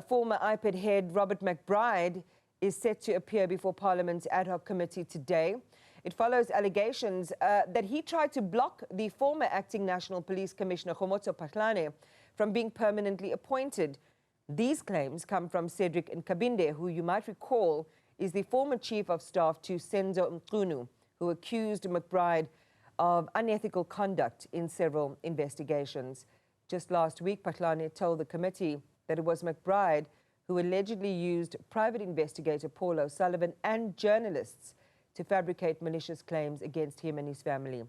Former IPID head Robert McBride is set to appear before Parliament's ad hoc committee today. It follows allegations that he tried to block the former acting National Police Commissioner Kgomotso Phahlane from being permanently appointed. These claims come from Cedrick Nkabinde, who you might recall is the former chief of staff to Senzo Mchunu, who accused McBride of unethical conduct in several investigations. Just last week, Phahlane told the committee that it was McBride who allegedly used private investigator Paul O'Sullivan and journalists to fabricate malicious claims against him and his family.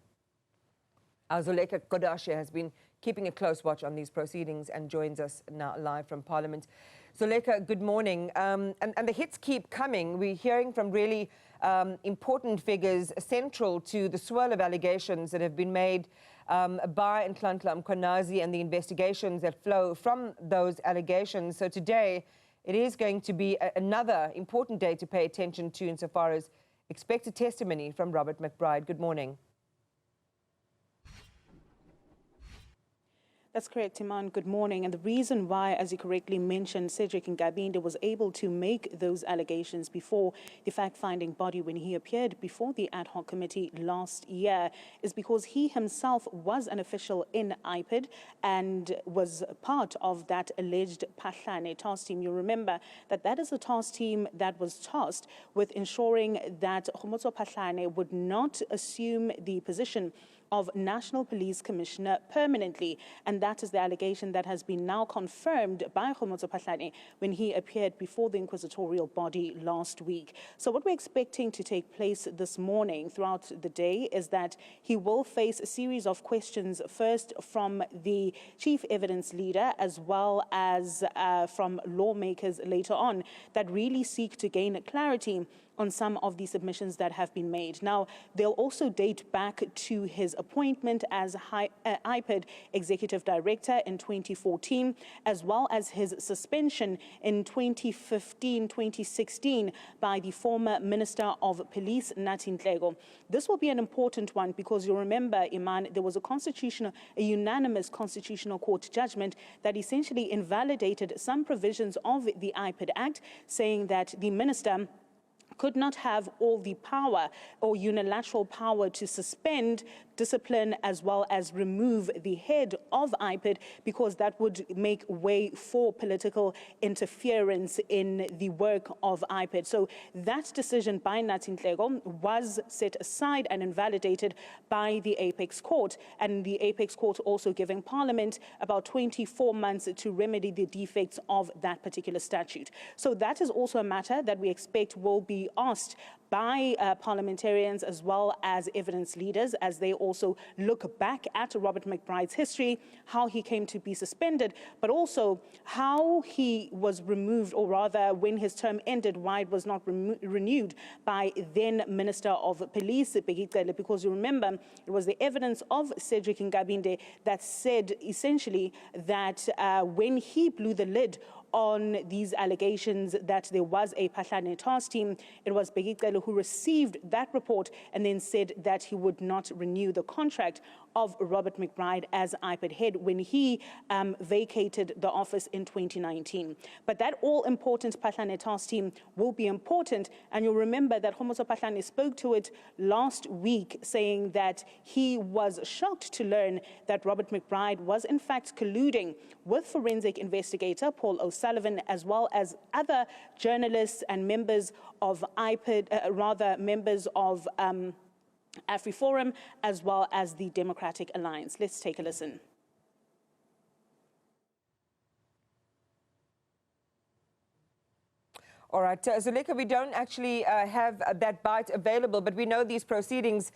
Our Zoleka Qodashe has been keeping a close watch on these proceedings and joins us now live from Parliament. Zoleka, good morning. And the hits keep coming. We're hearing from really important figures central to the swirl of allegations that have been made by Nhlanhla Mkhwanazi and the investigations that flow from those allegations. So today, it is going to be another important day to pay attention to insofar as expected testimony from Robert McBride. Good morning. That's correct, Iman. Good morning. And the reason why, as you correctly mentioned, Cedrick Nkabinde was able to make those allegations before the fact-finding body when he appeared before the ad hoc committee last year is because he himself was an official in IPID and was part of that alleged Phahlane task team. You remember that that is a task team that was tasked with ensuring that Kgomotso Phahlane would not assume the position of National Police Commissioner permanently. And that is the allegation that has been now confirmed by Kgomotso Phahlane when he appeared before the inquisitorial body last week. So what we're expecting to take place this morning throughout the day is that he will face a series of questions, first from the chief evidence leader as well as from lawmakers later on, that really seek to gain clarity on some of the submissions that have been made. Now, they'll also date back to his appointment as IPID Executive Director in 2014, as well as his suspension in 2015-2016 by the former Minister of Police, Nathi Nhleko. This will be an important one because you remember, Iman, there was a unanimous Constitutional Court judgment that essentially invalidated some provisions of the IPID Act, saying that the minister could not have all the power or unilateral power to suspend, discipline, as well as remove the head of IPID, because that would make way for political interference in the work of IPID. So that decision by Nathi Nhleko was set aside and invalidated by the Apex Court, and the Apex Court also giving Parliament about 24 months to remedy the defects of that particular statute. So that is also a matter that we expect will be asked by parliamentarians as well as evidence leaders as they also look back at Robert McBride's history, how he came to be suspended, but also how he was removed, or rather when his term ended, why it was not renewed by then Minister of Police, because you remember it was the evidence of Cedrick Nkabinde that said essentially that when he blew the lid on these allegations that there was a Phahlane task team, it was Begicelo who received that report and then said that he would not renew the contract of Robert McBride as IPID head when he vacated the office in 2019. But that all-important Phahlane task team will be important, and you'll remember that Kgomotso Phahlane spoke to it last week, saying that he was shocked to learn that Robert McBride was in fact colluding with forensic investigator Paul O'Sullivan, as well as other journalists and members of IPID, members of AfriForum, as well as the Democratic Alliance. Let's take a listen. All right, Zoleka, we don't actually have that bite available, but we know these proceedings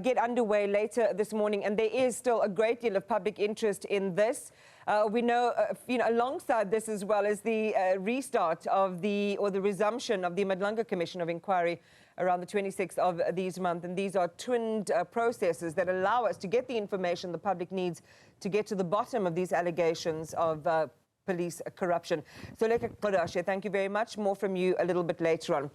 get underway later this morning, and there is still a great deal of public interest in this. We know, alongside this as well as the restart of the resumption of the Madlanga Commission of Inquiry around the 26th of this month, and these are twinned processes that allow us to get the information the public needs to get to the bottom of these allegations of police corruption. So, Qodashe, thank you very much. More from you a little bit later on.